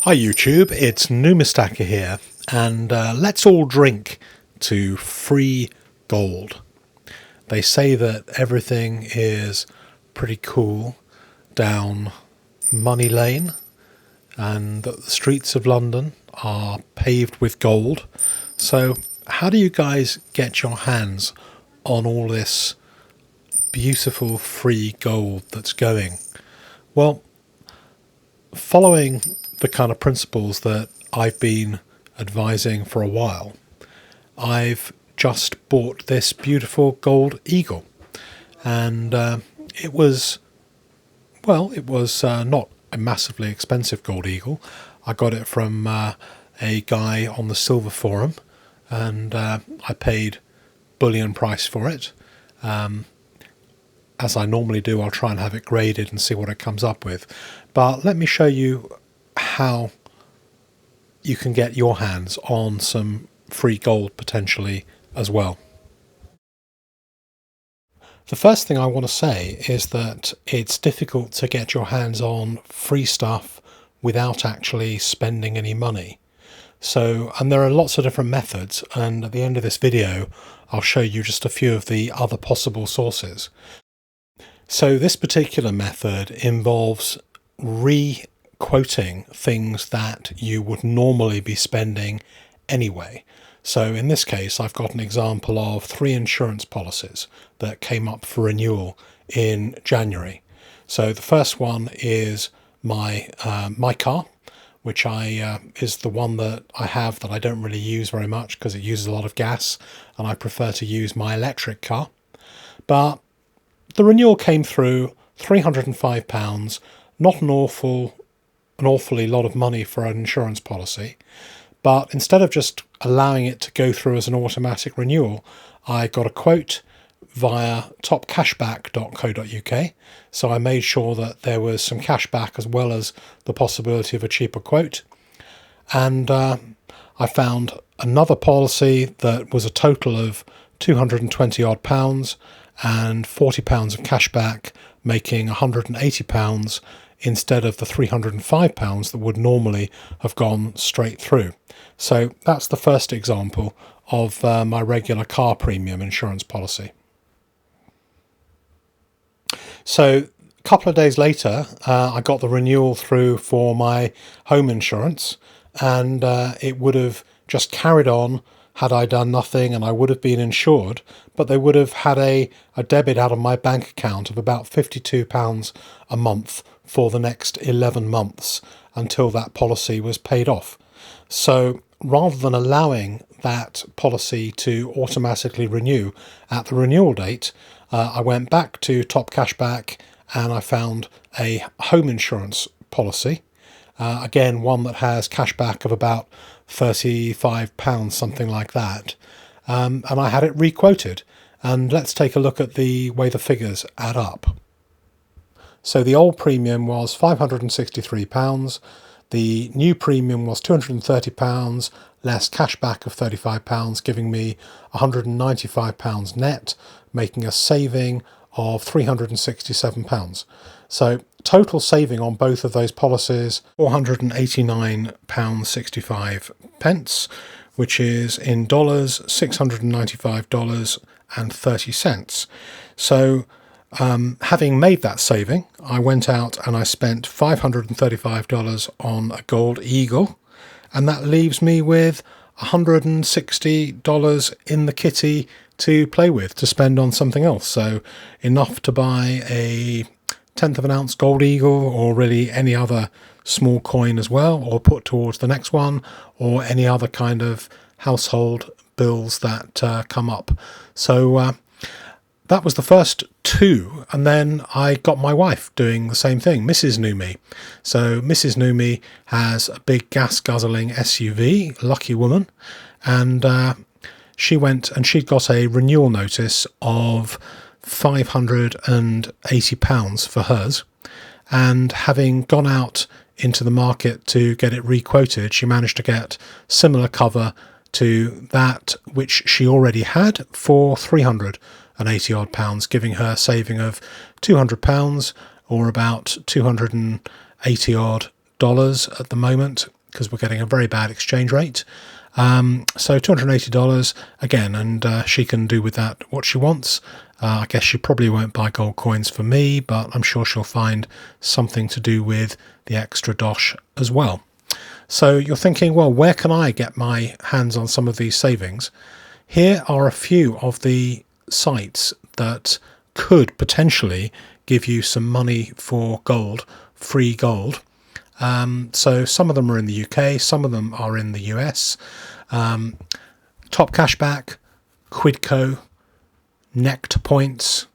Hi YouTube, it's Numistaka here, and let's all drink to free gold. They say that everything is pretty cool down Money Lane, and that the streets of London are paved with gold. So how do you guys get your hands on all this beautiful free gold that's going? Well, following the kind of principles that I've been advising for a while, I've just bought this beautiful gold eagle, and it was not a massively expensive gold eagle. I got it from a guy on the Silver Forum, and I paid bullion price for it. As I normally do, I'll try and have it graded and see what it comes up with. But let me show you how you can get your hands on some free gold potentially as well. The first thing I want to say is that it's difficult to get your hands on free stuff without actually spending any money. And there are lots of different methods, and at the end of this video I'll show you just a few of the other possible sources. So this particular method involves re-quoting things that you would normally be spending anyway. So in this case, I've got an example of 3 insurance policies that came up for renewal in January. So the first one is my car, which is the one that I have that I don't really use very much because it uses a lot of gas, and I prefer to use my electric car. But the renewal came through, £305, not an awfully lot of money for an insurance policy. But instead of just allowing it to go through as an automatic renewal, I got a quote via topcashback.co.uk. So I made sure that there was some cash back as well as the possibility of a cheaper quote. And I found another policy that was a total of 220 odd pounds and £40 of cash back, making £180 instead of the £305 that would normally have gone straight through. So that's the first example of my regular car premium insurance policy. So a couple of days later, I got the renewal through for my home insurance, and it would have just carried on had I done nothing, and I would have been insured, but they would have had a debit out of my bank account of about £52 a month for the next 11 months until that policy was paid off. So rather than allowing that policy to automatically renew at the renewal date, I went back to Top Cashback and I found a home insurance policy. Again, one that has cashback of about £35, something like that. And I had it re-quoted. And let's take a look at the way the figures add up. So the old premium was £563. The new premium was £230, less cashback of £35, giving me £195 net, making a saving of £367. So total saving on both of those policies, £489.65, which is in dollars $695.30. So having made that saving, I went out and I spent $535 on a gold eagle, and that leaves me with $160 in the kitty to play with, to spend on something else. So enough to buy a 1/10 of an ounce gold eagle, or really any other small coin as well, or put towards the next one, or any other kind of household bills that come up. So that was the first 2, and then I got my wife doing the same thing, Mrs. Numi. So Mrs. Numi has a big gas guzzling SUV, lucky woman, and she went and she'd got a renewal notice of £580 for hers, and having gone out into the market to get it re-quoted, she managed to get similar cover to that which she already had for £380 odd, giving her a saving of £200, or about 280 odd dollars at the moment because we're getting a very bad exchange rate. So $280 again, and she can do with that what she wants. I guess she probably won't buy gold coins for me, but I'm sure she'll find something to do with the extra dosh as well. So you're thinking, well, where can I get my hands on some of these savings? Here are a few of the sites that could potentially give you some money for gold, free gold. So some of them are in the UK, some of them are in the US. Top Cashback, Quidco, Next Points,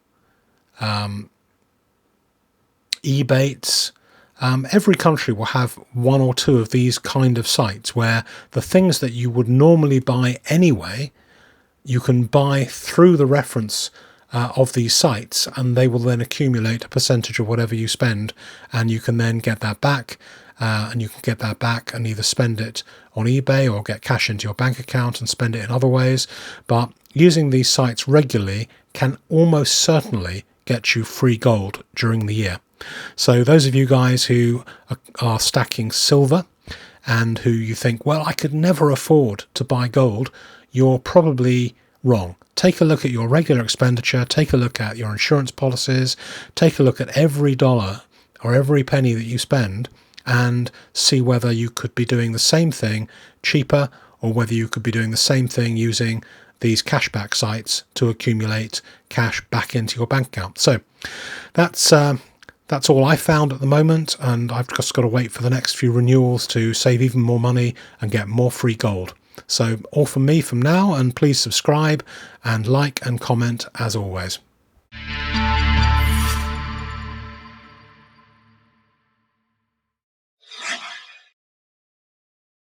Ebates. Every country will have one or two of these kind of sites where the things that you would normally buy anyway, you can buy through the reference of these sites, and they will then accumulate a percentage of whatever you spend, and you can then get that back, and you can get that back and either spend it on eBay or get cash into your bank account and spend it in other ways. But using these sites regularly can almost certainly get you free gold during the year. So those of you guys who are stacking silver and who you think, well, I could never afford to buy gold, you're probably wrong. Take a look at your regular expenditure, take a look at your insurance policies, take a look at every dollar or every penny that you spend and see whether you could be doing the same thing cheaper, or whether you could be doing the same thing using these cashback sites to accumulate cash back into your bank account. So that's all I found at the moment, and I've just got to wait for the next few renewals to save even more money and get more free gold. So all from me from now, and please subscribe and like and comment as always.